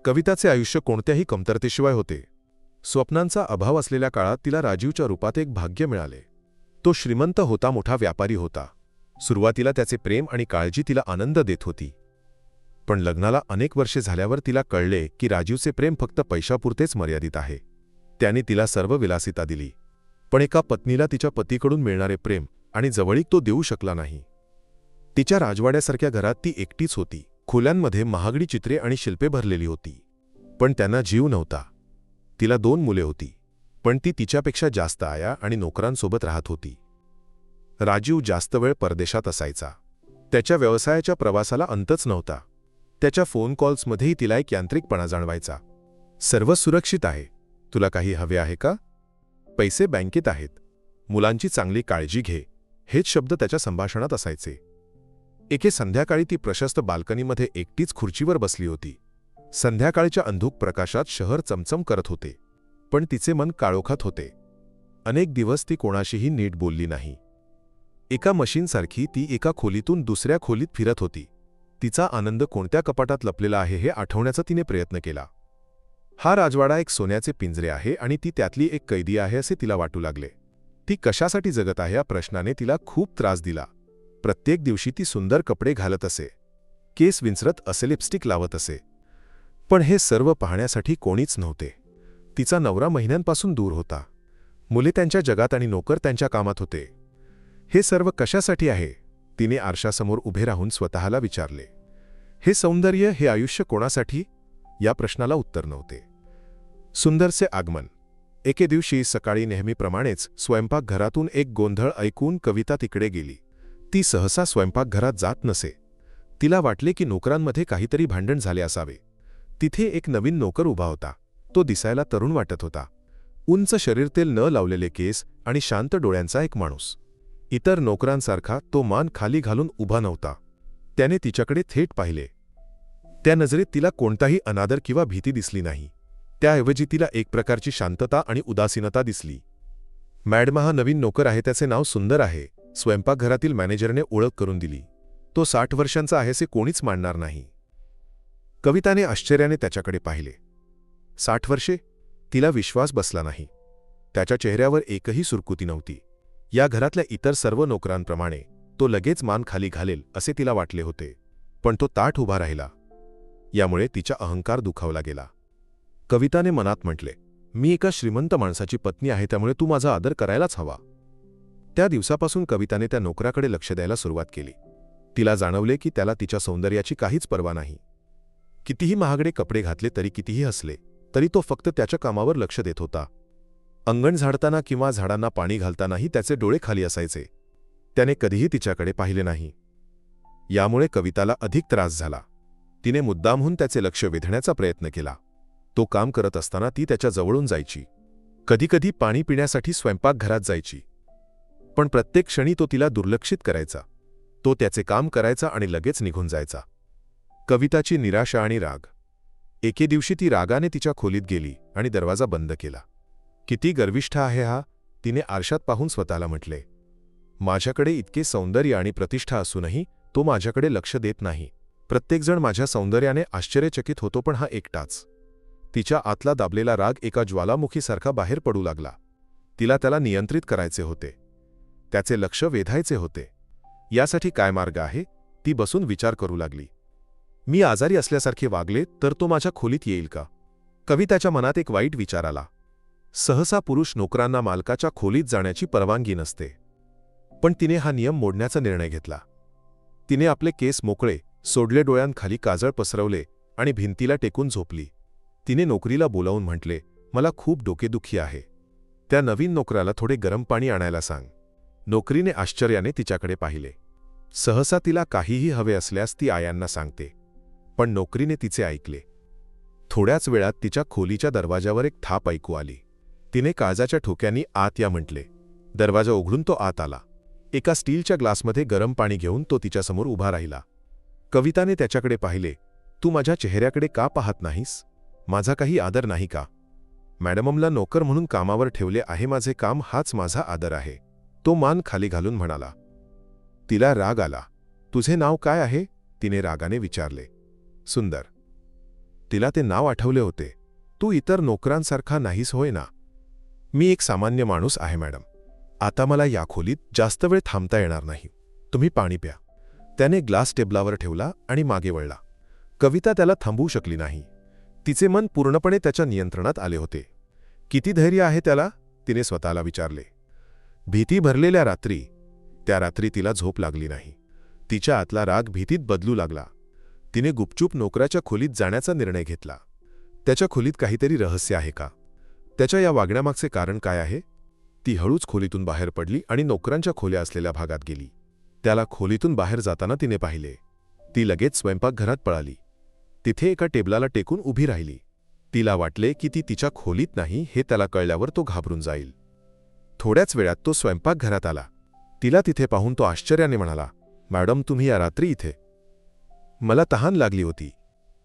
कविताचे आयुष्य कोणत्याही कमतरतेशिवाय होते. स्वप्नांचा अभाव असलेल्या काळात तिला राजीवच्या रूपात एक भाग्य मिळाले. तो श्रीमंत होता, मोठा व्यापारी होता. सुरुवातीला त्याचे प्रेम आणि काळजी तिला आनंद देत होती. पण लग्नाला अनेक वर्षे झाल्यावर तिला कळले की राजीवचे प्रेम फक्त पैशापुरतेच मर्यादित आहे. त्याने तिला सर्व विलासिता दिली, पण एका पत्नीला तिच्या पतीकडून मिळणारे प्रेम आणि जवळीक तो देऊ शकला नाही. तिच्या राजवाड्यासारख्या घरात ती एकटीच होती. खोल्यांमध्ये महागडी चित्रे आणि शिल्पे भरलेली होती, पण त्यांना जीव नव्हता. तिला 2 मुले होती, पण ती तिच्यापेक्षा जास्त आया आणि नोकरांसोबत राहत होती. राजीव जास्त वेळ परदेशात असायचा. त्याच्या व्यवसायाच्या प्रवासाला अंतच नव्हता. त्याच्या फोन कॉल्समध्येही तिला एक यांत्रिकपणा जाणवायचा. सर्व सुरक्षित आहे, तुला काही हवे आहे का? पैसे बँकेत आहेत, मुलांची चांगली काळजी घे, हेच शब्द त्याच्या संभाषणात असायचे. एके संध्याकाळी ती प्रशस्त बाल्कनीमध्ये एकटीच खुर्चीवर बसली होती. संध्याकाळच्या अंधुक प्रकाशात शहर चमचम करत होते, पण तिचे मन काळोखात होते. अनेक दिवस ती कोणाशीही नीट बोलली नाही. एका मशीनसारखी ती एका खोलीतून दुसऱ्या खोलीत फिरत होती. तिचा आनंद कोणत्या कपाटात लपलेला आहे हे आठवण्याचा तिने प्रयत्न केला. हा राजवाडा एक सोन्याचे पिंजरे आहे आणि ती त्यातली एक कैदी आहे असे तिला वाटू लागले. ती कशासाठी जगत आहे या प्रश्नाने तिला खूप त्रास दिला. प्रत्येक दिवशी ती सुंदर कपडे घालत असे, केस विंचरत असे, लिपस्टिक लावत असे, पण हे सर्व पाहण्यासाठी कोणीच नव्हते. तिचा नवरा महिन्यांपासून दूर होता. मुले त्यांच्या जगात आणि नोकर त्यांच्या कामात होते. हे सर्व कशासाठी आहे? तिने आरशासमोर उभे राहून स्वतःला विचारले. हे सौंदर्य, हे आयुष्य कोणासाठी? या प्रश्नाला उत्तर नव्हते. सुंदरचे आगमन. एके दिवशी सकाळी नेहमीप्रमाणेच स्वयंपाकघरातून एक गोंधळ ऐकून कविता तिकडे गेली. ती सहसा स्वयंपाकघरात जात नसे. तिला वाटले की नोकरांमध्ये काहीतरी भांडण झाले असावे. तिथे एक नवीन नोकर उभा होता. तो दिसायला तरुण वाटत होता. उंच शरीरतेल न लावलेले केस आणि शांत डोळ्यांचा एक माणूस. इतर नोकरांसारखा तो मान खाली घालून उभा नव्हता. त्याने तिच्याकडे थेट पाहिले. त्या नजरेत तिला कोणताही अनादर किंवा भीती दिसली नाही. त्याऐवजी तिला एक प्रकारची शांतता आणि उदासीनता दिसली. मॅडम, हा नवीन नोकर आहे, त्याचे नाव सुंदर आहे, स्वयंपाकघरातील मॅनेजरने ओळख करून दिली. तो 60 वर्षांचा आहे असे कोणीच मानणार नाही. कविताने आश्चर्याने त्याच्याकडे पाहिले. 60 वर्षे? तिला विश्वास बसला नाही. त्याच्या चेहऱ्यावर एकही सुरकुती नव्हती. या घरातल्या इतर सर्व नोकरांप्रमाणे तो लगेच मान खाली घालेल असे तिला वाटले होते, पण तो ताठ उभा राहिला. यामुळे तिचा अहंकार दुखावला गेला. कविताने मनात म्हटले, मी एका श्रीमंत माणसाची पत्नी आहे, त्यामुळे तू माझा आदर करायलाच हवा. त्या दिवसापासून कविताने त्या नोकराकडे लक्ष द्यायला सुरुवात केली. तिला जाणवले की त्याला तिच्या सौंदर्याची काहीच पर्वा नाही. कितीही महागडे कपडे घातले तरी, कितीही हसले तरी तो फक्त त्याच्या कामावर लक्ष देत होता. अंगण झाडताना किंवा झाडांना पाणी घालतानाही त्याचे डोळे खाली असायचे. त्याने कधीही तिच्याकडे पाहिले नाही. यामुळे कविताला अधिक त्रास झाला. तिने मुद्दामहून त्याचे लक्ष वेधण्याचा प्रयत्न केला. तो काम करत असताना ती त्याच्या जवळून जायची. कधीकधी पाणी पिण्यासाठी स्वयंपाकघरात जायची, पण प्रत्येक क्षणी तो तिला दुर्लक्षित करायचा. तो त्याचे काम करायचा आणि लगेच निघून जायचा. कविताची निराशा आणि राग. एके दिवशी ती रागाने तिच्या खोलीत गेली आणि दरवाजा बंद केला. किती गर्विष्ठ आहे हा, तिने आरशात पाहून स्वतःला म्हटले. माझ्याकडे इतके सौंदर्य आणि प्रतिष्ठा असूनही तो माझ्याकडे लक्ष देत नाही. प्रत्येकजण माझ्या सौंदर्याने आश्चर्यचकित होतो, पण हा एकटाच. तिच्या आतला दाबलेला राग एका ज्वालामुखीसारखा बाहेर पडू लागला. तिला त्याला नियंत्रित करायचे होते, त्याचे लक्ष वेधायचे होते. यासाठी काय मार्ग आहे? ती बसून विचार करू लागली. मी आजारी असल्यासारखे वागले तर तो माझ्या खोलीत येईल का? कविताच्या मनात एक वाईट विचार आला. सहसा पुरुष नोकरांना मालकाच्या खोलीत जाण्याची परवानगी नसते, पण तिने हा नियम मोडण्याचा निर्णय घेतला. तिने आपले केस मोकळे सोडले, डोळ्यांखाली काजळ पसरवले आणि भिंतीला टेकून झोपली. तिने नोकरीला बोलावून म्हटले, मला खूप डोकेदुखी आहे, त्या नवीन नोकराला थोडे गरम पाणी आणायला सांग. नोकरीने आश्चर्याने तिच्याकडे पाहिले. सहसा तिला काहीही हवे असल्यास ती आयांना सांगते, पण नोकरीने तिचे ऐकले. थोड्याच वेळात तिच्या खोलीच्या दरवाजावर एक थाप ऐकू आली. तिने काळजाच्या ठोक्यांनी आत या म्हटले. दरवाजा उघडून तो आत आला. एका स्टीलच्या ग्लासमध्ये गरम पाणी घेऊन तो तिच्यासमोर उभा राहिला. कविताने त्याच्याकडे पाहिले. तू माझ्या चेहऱ्याकडे का पाहत नाहीस? माझा काही आदर नाही का? मॅडमला नोकर म्हणून कामावर ठेवले आहे, माझे काम हाच माझा आदर आहे. तो मान खाली घालून म्हणाला. तिला राग आला. तुझे नाव काय आहे? तिने रागाने विचारले. सुंदर. तिला ते नाव आठवले होते. तू इतर नोकरांसारखा नाहीस होय ना? मी एक सामान्य माणूस आहे मॅडम. आता मला या खोलीत जास्त वेळ थांबता येणार नाही. तुम्ही पाणी प्या. त्याने ग्लास टेबलावर ठेवला आणि मागे वळला. कविता त्याला थांबवू शकली नाही. तिचे मन पूर्णपणे त्याच्या नियंत्रणात आले होते. किती धैर्य आहे त्याला, तिने स्वतःला विचारले. भीती भरलेल्या रात्री, त्या रात्री तिला झोप लागली नाही. तिच्या आतला राग भीतीत बदलू लागला. तिने गुपचूप नोकराच्या खोलीत जाण्याचा निर्णय घेतला. त्याच्या खोलीत काहीतरी रहस्य आहे का? त्याच्या या वागण्यामागचे कारण काय आहे? ती हळूच खोलीतून बाहेर पडली आणि नोकरांच्या खोल्या असलेल्या भागात गेली. त्याला खोलीतून बाहेर जाताना तिने पाहिले. ती लगेच स्वयंपाकघरात पळाली. तिथे एका टेबलाला टेकून उभी राहिली. तिला वाटले की ती तिच्या खोलीत नाही हे त्याला कळल्यावर तो घाबरून जाईल. थोड्याच वेळात तो स्वयंपाकघरात आला. तिला तिथे पाहून तो आश्चर्याने म्हणाला, मॅडम तुम्ही या रात्री इथे? मला तहान लागली होती.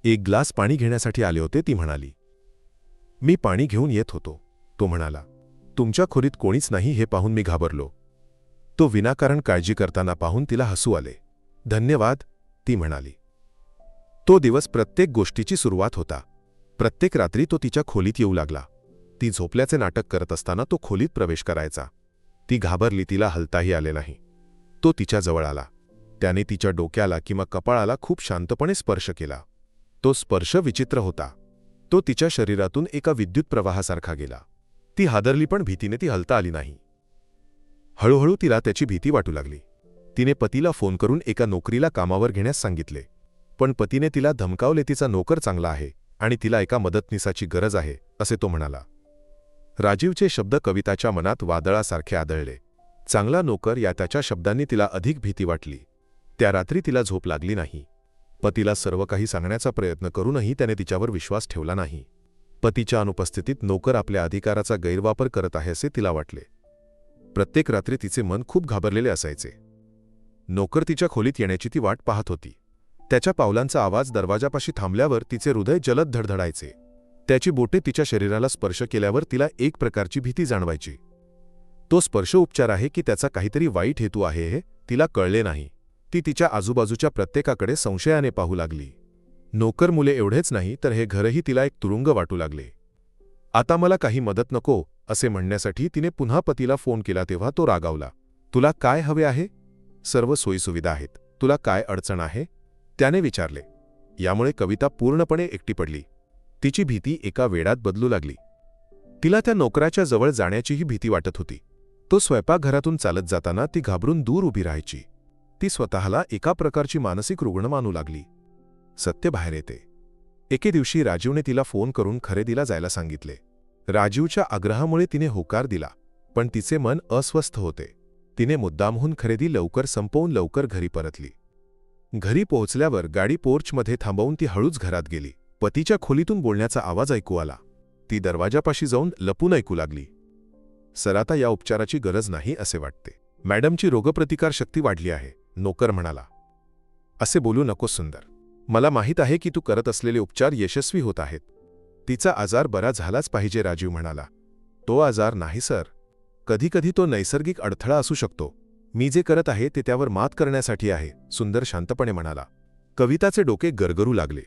एक ग्लास पाणी घेण्यासाठी आले होते, ती म्हणाली. मी पाणी घेऊन येत होतो, तो म्हणाला. तुमच्या खोलीत कोणीच नाही हे पाहून मी घाबरलो. तो विनाकारण काळजी करताना पाहून तिला हसू आले. धन्यवाद, ती म्हणाली. तो दिवस प्रत्येक गोष्टीची सुरुवात होता. प्रत्येक रात्री तो तिच्या खोलीत येऊ लागला. ती झोपल्याचे नाटक करत असताना तो खोलीत प्रवेश करायचा. ती घाबरली, तिला हलताही आले नाही. तो तिच्या जवळ आला. त्याने तिच्या डोक्याला किंवा कपाळाला खूप शांतपणे स्पर्श केला. तो स्पर्श विचित्र होता. तो तिच्या शरीरातून एका विद्युत प्रवाहासारखा गेला. ती हादरली, पण भीतीने ती हलता आली नाही. हळूहळू तिला त्याची भीती वाटू लागली. तिने पतीला फोन करून एका नोकरीला कामावर घेण्यास सांगितले. पण पतीने तिला धमकावले. तिचा नोकर चांगला आहे आणि तिला एका मदतनीसाची गरज आहे, असे तो म्हणाला. राजीवचे शब्द कविताच्या मनात वादळासारखे आदळले. चांगला नोकर या त्याच्या शब्दांनी तिला अधिक भीती वाटली. त्या रात्री तिला झोप लागली नाही. पतीला सर्व काही सांगण्याचा प्रयत्न करूनही त्याने तिच्यावर विश्वास ठेवला नाही. पतीच्या अनुपस्थितीत नोकर आपल्या अधिकाराचा गैरवापर करत आहे असे तिला वाटले. प्रत्येक रात्री तिचे मन खूप घाबरलेले असायचे. नोकर तिच्या खोलीत येण्याची ती वाट पाहत होती. त्याच्या पावलांचा आवाज दरवाजापाशी थांबल्यावर तिचे हृदय जलद धडधडायचे. त्याची बोटे तिच्या शरीराला स्पर्श केल्यावर तिला एक प्रकारची भीती जाणवायची. तो स्पर्श उपचार आहे की त्याचा काहीतरी वाईट हेतू आहे हे तिला कळले नाही. ती तिच्या आजूबाजूच्या प्रत्येकाकडे संशयाने पाहू लागली. नोकर मुले एवढेच नाही तर हे घरही तिला एक तुरुंग वाटू लागले. आता मला काही मदत नको असे म्हणण्यासाठी तिने पुन्हा पतीला फोन केला तेव्हा तो रागावला. तुला काय हवे आहे? सर्व सोयीसुविधा आहेत. तुला काय अडचण आहे? त्याने विचारले. यामुळे कविता पूर्णपणे एकटी पडली. तिची भीती एका वेडात बदलू लागली. तिला त्या नोकराच्या जवळ जाण्याचीही भीती वाटत होती. तो स्वयंपाकघरातून चालत जाताना ती घाबरून दूर उभी राहायची. ती स्वतःला एका प्रकारची मानसिक रुग्ण मानू लागली. सत्य बाहेर येते. एके दिवशी राजीवने तिला फोन करून खरेदीला जायला सांगितले. राजीवच्या आग्रहामुळे तिने होकार दिला, पण तिचे मन अस्वस्थ होते. तिने मुद्दामहून खरेदी लवकर संपवून लवकर घरी परतली. घरी पोहोचल्यावर गाडी पोर्चमध्ये थांबवून ती हळूच घरात गेली. पतीच्या खोलीतून बोलण्याचा आवाज ऐकू आला. ती दरवाजापाशी जाऊन लपून ऐकू लागली. सर, आता या उपचाराची गरज नाही असे वाटते. मॅडमची रोगप्रतिकार शक्ती वाढली आहे, नोकर म्हणाला. असे बोलू नकोस सुंदर. मला माहीत आहे की तू करत असलेले उपचार यशस्वी होत आहेत. तिचा आजार बरा झालाच पाहिजे, राजीव म्हणाला. तो आजार नाही सर. कधीकधी तो नैसर्गिक अडथळा असू शकतो. मी जे करत आहे ते त्यावर मात करण्यासाठी आहे, सुंदर शांतपणे म्हणाला. कविताचे डोके गरगरू लागले.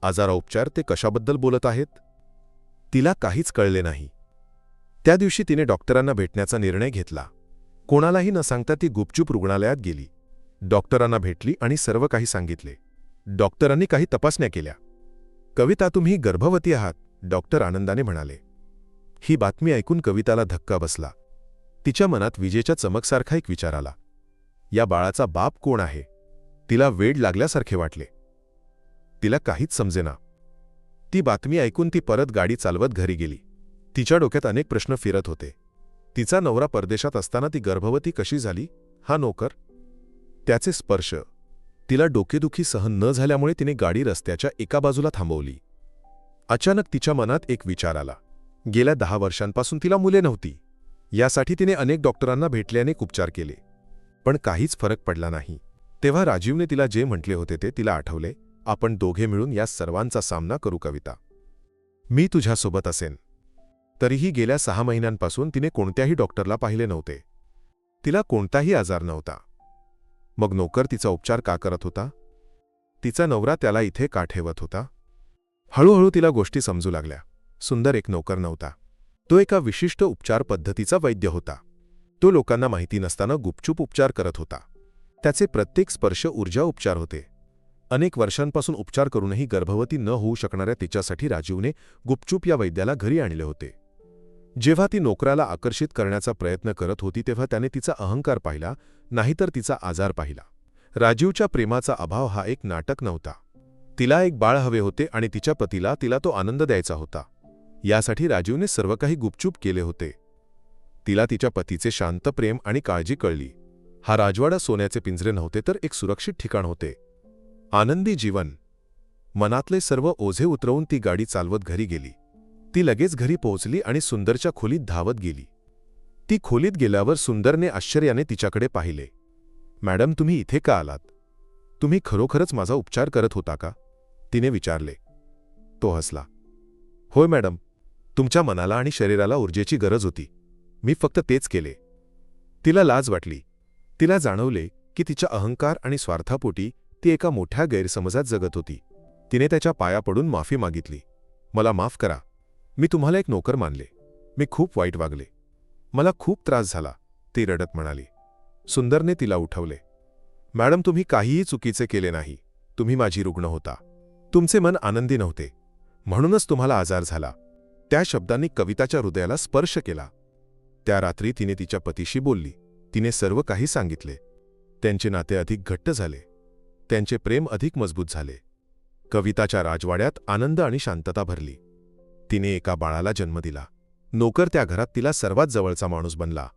आजारोपचार, ते कशाबद्दल बोलत आहेत? तिला काहीच कळले नाही. त्या दिवशी तिने डॉक्टरांना भेटण्याचा निर्णय घेतला. कोणालाही न सांगता ती गुपचूप रुग्णालयात गेली. डॉक्टरांना भेटली आणि सर्व काही सांगितले. डॉक्टरांनी काही तपासण्या केल्या. कविता, तुम्ही गर्भवती आहात, डॉक्टर आनंदाने म्हणाले. ही बातमी ऐकून कविताला धक्का बसला. तिच्या मनात विजेच्या चमकसारखा एक विचार आला. या बाळाचा बाप कोण आहे? तिला वेड लागल्यासारखे वाटले. तिला काहीच समजेना. ती बातमी ऐकून ती परत गाडी चालवत घरी गेली. तिच्या डोक्यात अनेक प्रश्न फिरत होते. तिचा नवरा परदेशात असताना ती गर्भवती कशी झाली? हा नोकर, त्याचे स्पर्श. तिला डोकेदुखी सहन न झाल्यामुळे तिने गाडी रस्त्याच्या एका बाजूला थांबवली. अचानक तिच्या मनात एक विचार आला. गेल्या 10 वर्षांपासून तिला मुले नव्हती. यासाठी तिने अनेक डॉक्टरांना भेटले, अनेक उपचार केले, पण काहीच फरक पडला नाही. तेव्हा राजीवने तिला जे म्हटले होते ते तिला आठवले. आपण दोघे मिळून या सर्वांचा सामना करू कविता. मी तुझ्यासोबत असेन. तरीही गेल्या 6 महिन्यांपासून तिने कोणत्याही डॉक्टरला पाहिले नव्हते. तिला कोणताही आजार नव्हता. मग नोकर तिचा उपचार का करत होता? तिचा नवरा त्याला इथे का ठेवत होता? हळूहळू तिला गोष्टी समजू लागल्या. सुंदर एक नोकर नव्हता. तो एका विशिष्ट उपचार पद्धतीचा वैद्य होता. तो लोकांना माहिती नसताना गुपचूप उपचार करत होता. त्याचे प्रत्येक स्पर्श ऊर्जा उपचार होते. अनेक वर्षांपासून उपचार करूनही गर्भवती न होऊ शकणाऱ्या तिच्यासाठी राजीवने गुपचूप या वैद्याला घरी आणले होते. जेव्हा ती नोकराला आकर्षित करण्याचा प्रयत्न करत होती तेव्हा त्याने तिचा अहंकार पाहिला, नाहीतर तिचा आजार पाहिला. राजीवच्या प्रेमाचा अभाव हा एक नाटक नव्हता. तिला एक बाळ हवे होते आणि तिच्या पतीला तिला तो आनंद द्यायचा होता. यासाठी राजीवने सर्व काही गुपचूप केले होते. तिला तिच्या पतीचे शांत प्रेम आणि काळजी कळली. हा राजवाडा सोन्याचे पिंजरे नव्हते तर एक सुरक्षित ठिकाण होते. आनंदी जीवन. मनातले सर्व ओझे उतरवून ती गाडी चालवत घरी गेली. ती लगेच घरी पोहोचली आणि सुंदरच्या खोलीत धावत गेली. ती खोलीत गेल्यावर सुंदरने आश्चर्याने तिच्याकडे पाहिले. मॅडम, तुम्ही इथे का आलात? तुम्ही खरोखरच माझा उपचार करत होता का? तिने विचारले. तो हसला. होय मॅडम, तुमच्या मनाला आणि शरीराला ऊर्जेची गरज होती. मी फक्त तेच केले. तिला लाज वाटली. तिला जाणवले की तिच्या अहंकार आणि स्वार्थापोटी ती एका मोठ्या गैरसमजात जगत होती. तिने त्याच्या पाया पडून माफी मागितली. मला माफ करा. मी तुम्हाला एक नोकर मानले. मी खूप वाईट वागले. मला खूप त्रास झाला, ती रडत म्हणाली. सुंदरने तिला उठवले. मॅडम, तुम्ही काहीही चुकीचे केले नाही. तुम्ही माझी रुग्ण होता. तुमचे मन आनंदी नव्हते, म्हणूनच तुम्हाला आजार झाला. त्या शब्दांनी कविताच्या हृदयाला स्पर्श केला. त्या रात्री तिने तिच्या पतीशी बोलली. तिने सर्व काही सांगितले. त्यांचे नाते अधिक घट्ट झाले. त्यांचे प्रेम अधिक मजबूत झाले. कविताच्या राजवाड्यात आनंद आणि शांतता भरली. तिने एका बाळाला जन्म दिला. नोकर त्या घरात तिला सर्वात जवळचा माणूस बनला.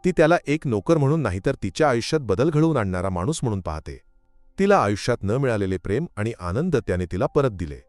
ती त्याला एक नोकर म्हणून नाही तर तिच्या आयुष्यात बदल घडवून आणणारा माणूस म्हणून पाहते. तिला आयुष्यात न मिळालेले प्रेम आणि आनंद त्याने तिला परत दिले.